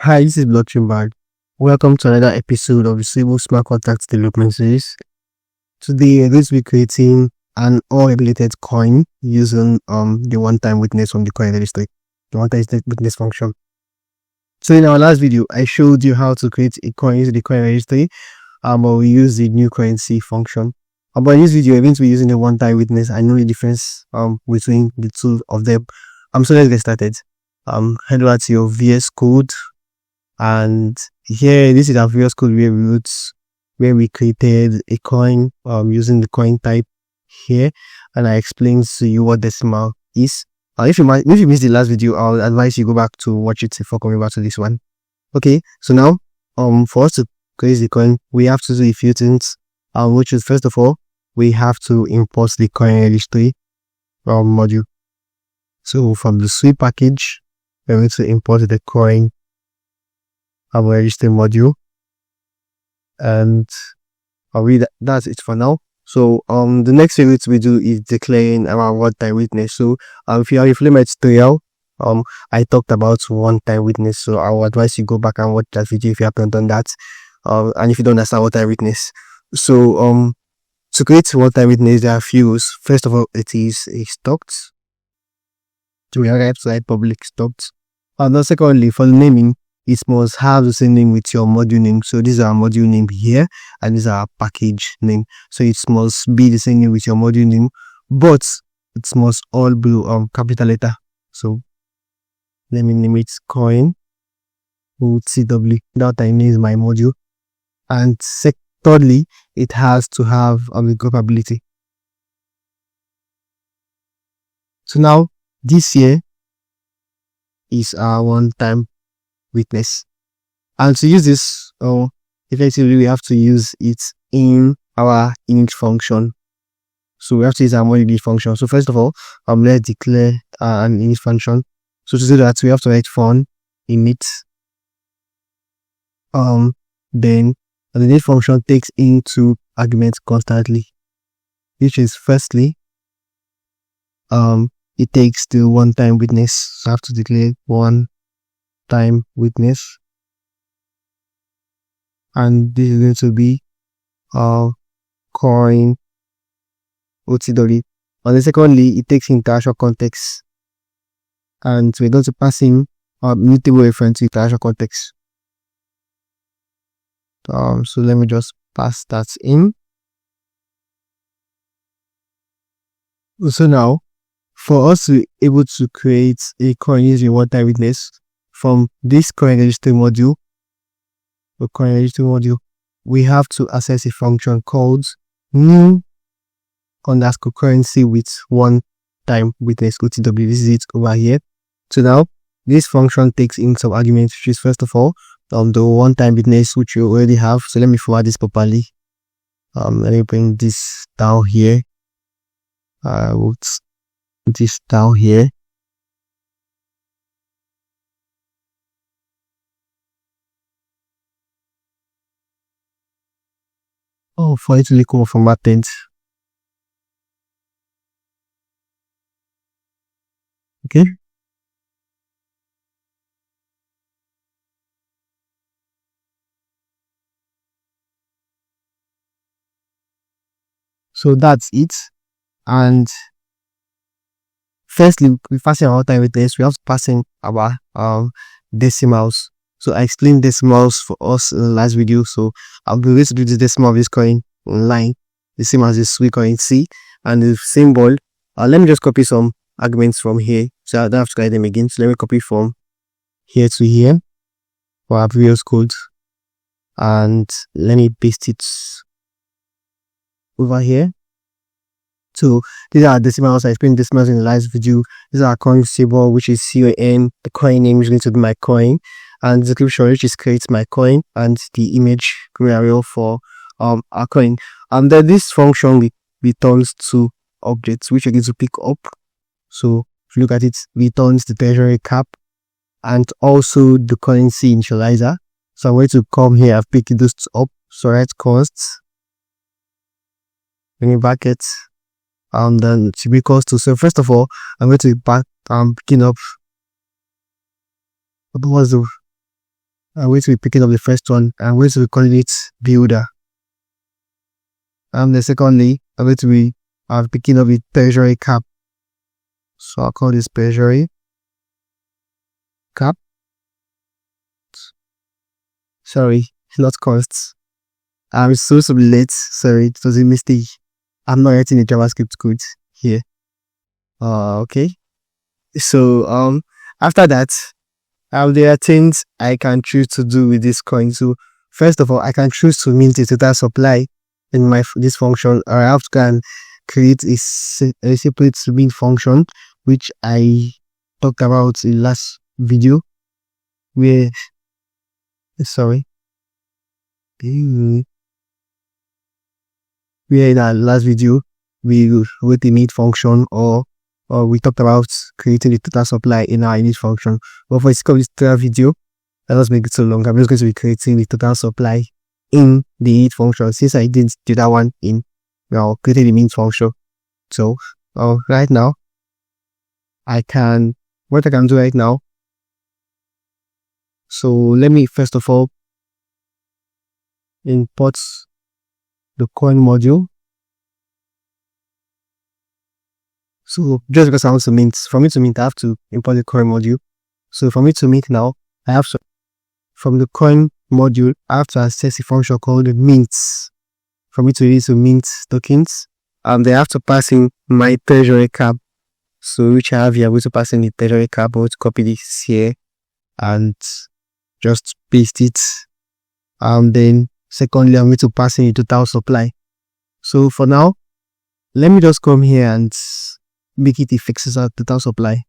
Hi, this is Blockchain Bard. Welcome to another episode of the Sui Move Smart Contract Development Series. Today, I'm going to be creating an all-regulated coin using the one-time witness from the coin registry, the one-time witness function. So in our last video, I showed you how to create a coin using the coin registry, but we use the new currency function. But in this video, we're going to be using the one-time witness. I know the difference between the two of them. So let's get started. Head over to your VS Code. And here, this is our VS Code where we created a coin using the coin type here, and I explained to you what decimal is. If you missed the last video, I'll advise you go back to watch it before coming back to this one. Okay, so now for us to create the coin, we have to do a few things. Which is, first of all, we have to import the coin registry module. So from the Sui package, we're going to import the coin registry module, and that's it for now. So the next thing we do is declaring our one-time witness. So if you look at my tutorial, I talked about one-time witness, so I would advise you go back and watch that video if you haven't done that, and if you don't understand one-time witness. So to create one-time witness, there are a few rules. First of all, it is a stocked, so we are right to write public stocked. And then secondly, for the naming, it must have the same name with your module name. So this is our module name here, and this is our package name. So it must be the same name with your module name, but it must all be capital letter. So let me name it coin OTW. That I name is my module. And thirdly, it has to have the groupability. So now this here is our one-time witness, and to use this effectively we have to use it in our init function. So we have to use our init function. So first of all, let's declare an init function. So to do that, we have to write fun init. Then the init function takes in two arguments constantly, which is firstly it takes the one-time witness. So I have to declare one-time witness, and this is going to be coin OTW. And then secondly, it takes into actual context, and we're going to pass in mutable reference to actual context. So let me just pass that in. So now, for us to be able to create a coin using one-time witness from this coin registry module, we have to access a function called new underscore currency with one-time witness OTW. This is it over here. So now this function takes in some arguments, which is first of all the one-time witness, which you already have. So let me forward this properly. Let me bring this down here. This down here. For it to come formatted. Okay. So that's it. And firstly, we pass in our time with this. We have to pass in our decimals. So I explained decimals for us in the last video. So I'll be able to do the decimal of this coin online, the same as the Sui coin C, and the symbol. Let me just copy some arguments from here, so I don't have to write them again. So let me copy from here to here for our VS Code, and let me paste it over here. So these are decimals. I explained decimals in the last video. These are coin symbol, which is CON. The coin name is going to be my coin, and the description, which is create my coin, and the image array for our coin. And then this function returns two objects which are going to pick up. So if you look at it, returns the treasury cap and also the currency initializer. So I'm going to come here and pick those up. So write costs, bring it brackets, and then to be equals to. So first of all, I'm going to picking up what was the I'm going to be picking up the first one. I'm going to be calling it builder. And then secondly, I'm going to be picking up the treasury cap. So I'll call this treasury cap. Sorry, not costs. I'm so late. Sorry, it was a mistake. I'm not writing a JavaScript code here. Okay. So after that, there are things I can choose to do with this coin. So first of all, I can choose to mint a total supply in this function, or I have to go and create a separate mint function, which I talked about in last video, where in our last video we wrote the mint function, or we talked about creating the total supply in our init function. But for the sake of this video, let us make it so long. I'm just going to be creating the total supply in the init function, since I didn't do that one in creating the mint function. So right now, what I can do right now. So let me first of all import the coin module. So just because I want to mint, for me to mint, I have to import the coin module. So for me to mint now, I have to, from the coin module, I have to access a function called mints. For me to use to mint tokens, they have to pass in my treasury cap. So which I have here, I'm going to pass in the treasury cap. I'm going to copy this here and just paste it. Then secondly, I'm going to pass in the total supply. So for now, let me just come here and make it a fixed total supply.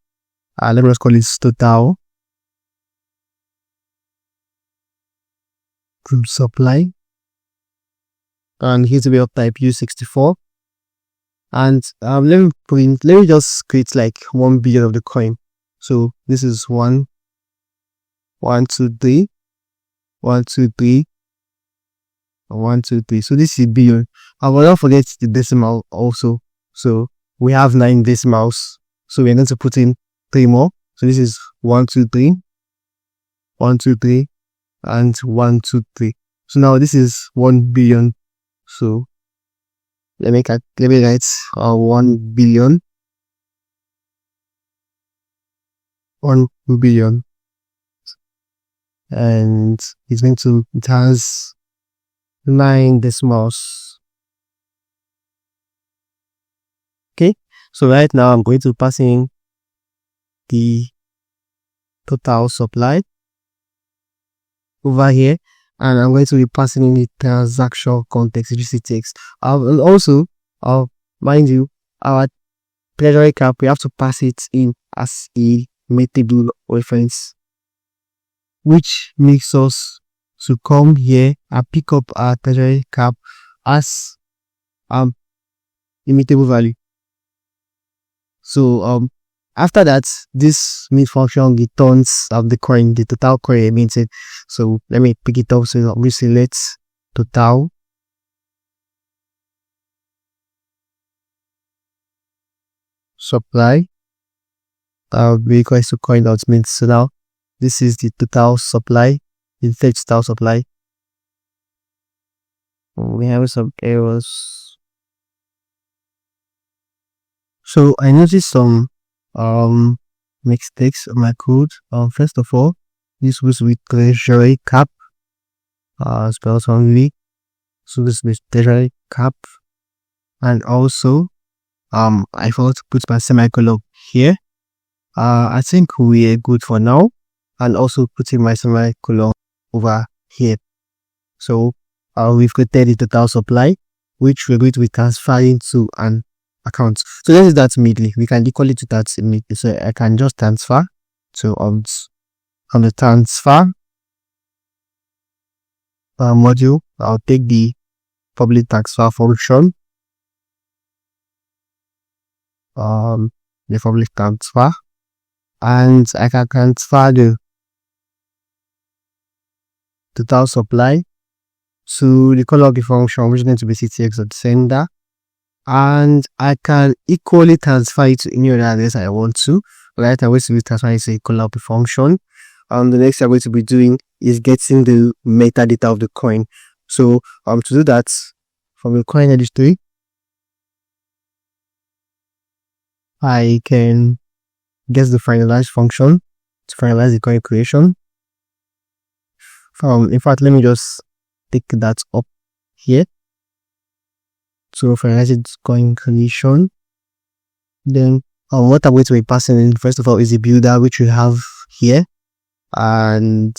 Let me just call it total group supply, and here to be of type U64. And let me just create like 1 billion of the coin. So this is 1, 1, 2, 3, 1, 2, 3, 1, 2, 3. So this is billion. I will not forget the decimal also. So we have 9 decimals. So we're going to put in 3 more. So this is 1, 2, 3, 1, 2, 3, and 1, 2, 3. So now this is 1 billion. So let me write 1 billion. 1 billion. And it has 9 decimals. Okay, so right now I'm going to pass in the total supply over here, and I'm going to be passing in the transaction context, UGC text. And also, mind you, our treasury cap, we have to pass it in as a mutable reference, which makes us to come here and pick up our treasury cap as immutable value. So after that, this mint function returns the coin, the total coin minted. So let me pick it up. So let me select total supply. That will be equal to coin dot mint. So now this is the total supply, the total supply. We have some errors. So I noticed some mistakes on my code. First of all, this was with treasury cap, spelled wrongly. So this is treasury cap, and also I forgot to put my semicolon here. I think we are good for now, and also putting my semicolon over here. So we've created the total supply, which we're going to be transferring to an account. So this is that immediately. We can equal it to that immediately. So I can just transfer. So on the transfer module, I'll take the public transfer function. The public transfer, and I can transfer the total supply to the color of the function, which is going to be CTX at sender. And I can equally transfer it to any other address I want to. Right, I'm going to transfer it to a color of the function. the next thing I'm going to be doing is getting the metadata of the coin. So to do that, from the coin registry, I can get the finalize function to finalize the coin creation. In fact, let me just take that up here. So finalize its coin creation. Then what I'm going to be passing in first of all is the builder, which we have here, and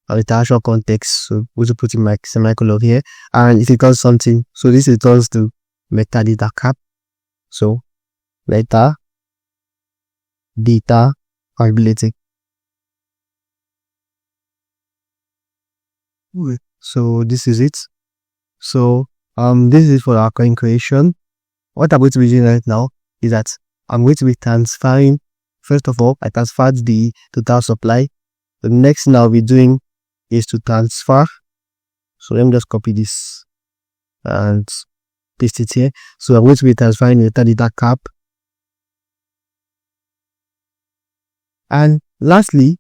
the actual context. So we'll just put in my semicolon here, and it returns something. So this returns the metadata cap. So meta data ability. Okay. So this is it. So this is for our coin creation. What I'm going to be doing right now is that I'm going to be transferring. First of all, I transferred the total supply. The next thing I'll be doing is to transfer. So let me just copy this and paste it here. So I'm going to be transferring the metadata cap. And lastly,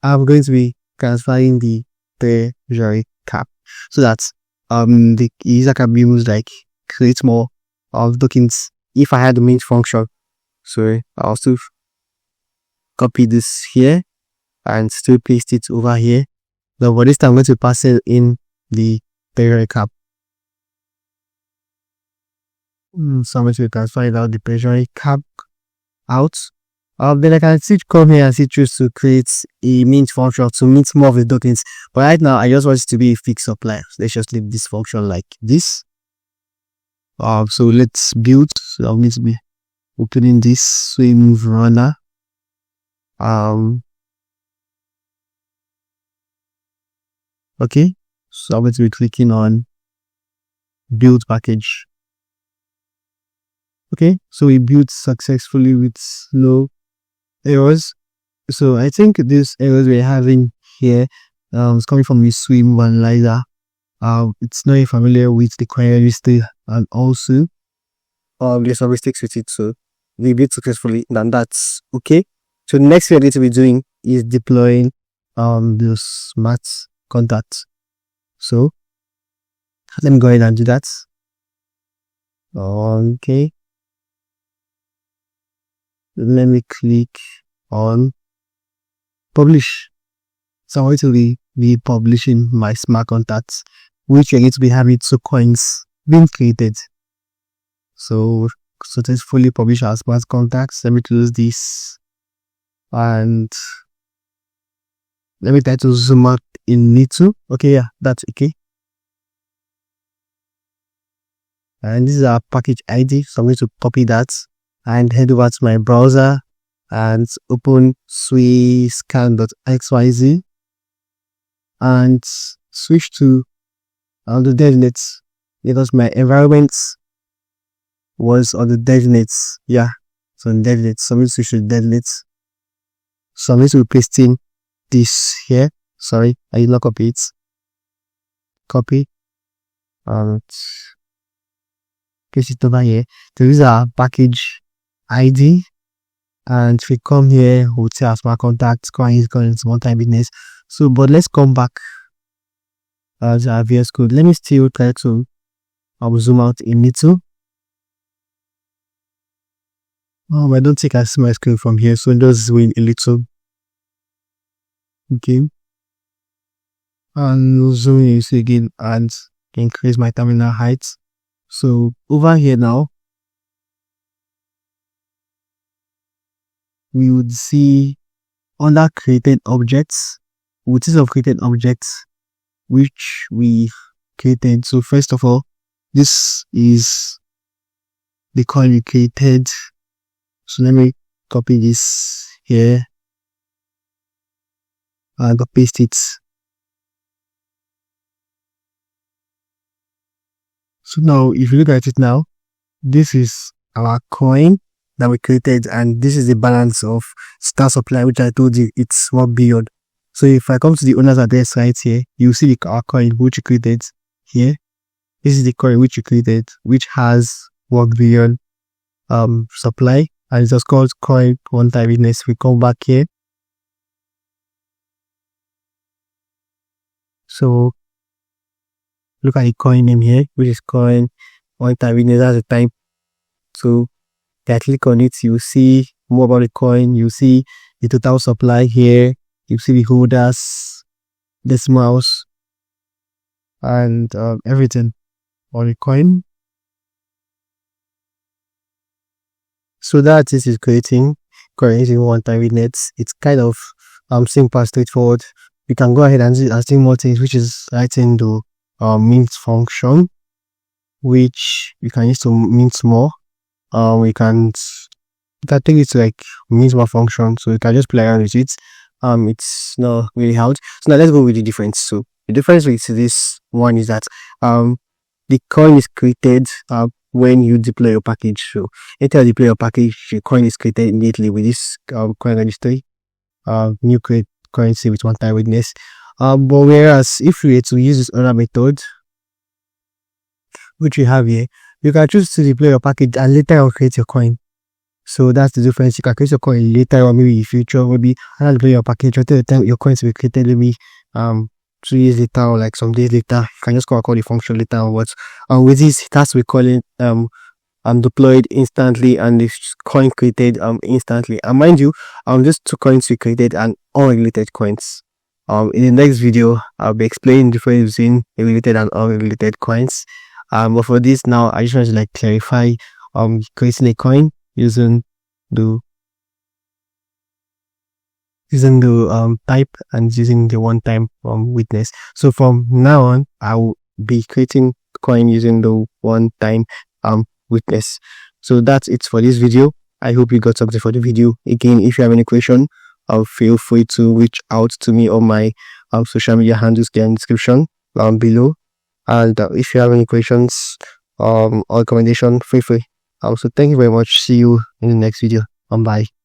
I'm going to be transferring the treasury cap, so that the user can be used like create more of tokens if I had the main function. So I'll still copy this here and still paste it over here. Now for this time I'm going to pass it in the treasury cap. So I'm going to transfer it out the treasury cap out. Then I can come here and choose to create a mint function to mint more of the tokens. But right now, I just want it to be a fixed supply. Let's just leave this function like this. So let's build. So I'm going to be opening this Sui Move runner. Okay. So I'm going to be clicking on build package. Okay. So we built successfully with no errors. So I think these errors we're having here is coming from the Sui Move analyzer. It's not familiar with the coin registry, and also there's some mistakes with it. So we built successfully, and that's okay. So the next thing we're going to be doing is deploying the smart contracts. So let me go ahead and do that. Okay. Let me click on publish. So I'm going to be publishing my smart contracts, which are going to be having 2 coins being created. So successfully publish our smart contracts. Let me close this and let me try to zoom out in little. Okay, yeah, that's okay. And this is our package ID, so I'm going to copy that and head over to my browser and open suiscan.xyz and switch to the devnet, because my environment was on the devnet. Yeah, so in devnet, so I'm going to switch to devnet. So I'm going to be pasting this here. Sorry, I did not copy it. Copy and paste it over here. There is a package ID, and if we come here, we'll see our smart contacts, coins, one-time business. So, but let's come back to our VS Code. Let me still try to zoom out a little. I don't think I see my screen from here, so just zoom in a little. Okay, and zoom in again and increase my terminal height. So over here now, we would see under created objects, which is of created objects which we created. So first of all, this is the coin we created. So let me copy this here and paste it. So now if you look at it now, this is our coin that we created, and this is the balance of star supply, which I told you it's 1 billion. So if I come to the owner's address right here, you see our coin which you created here. This is the coin which you created, which has 1 billion supply, and it's just called coin one-time business. We come back here So look at the coin name here, which is coin one time witness. That's the type. So I click on it, you see more about the coin, you see the total supply here, you see the holders, this mouse, and everything on the coin. So that is creating coin using one-time witness. It's kind of simple, straightforward. We can go ahead and see more things, which is writing the mint function, which we can use to mint more. We can take it to like mint more function, so we can just play around with it. It's not really hard. So now let's go with the difference. So the difference with this one is that the coin is created when you deploy your package. So anytime you deploy your package, the coin is created immediately with this coin registry. New create currency with one-time witness. But whereas if we were to use this other method, which we have here, you can choose to deploy your package and later on create your coin. So that's the difference. You can create your coin later or maybe in future, maybe after deploy your package, until the time your coins will be created, maybe 2 years later or like some days later. You can just call the function later onwards. With this, it has to be calling deployed instantly and the coin created instantly. And mind you, just 2 coins we created and unregulated coins. In the next video, I'll be explaining the difference between regulated and unregulated coins. But for this now, I just want to like clarify creating a coin using the type and using the one-time witness. So from now on, I will be creating coin using the one-time witness. So that's it for this video. I hope you got something for the video. Again, if you have any question, feel free to reach out to me on my social media handles there in the description below. And if you have any questions or recommendation, feel free. So thank you very much. See you in the next video. Bye.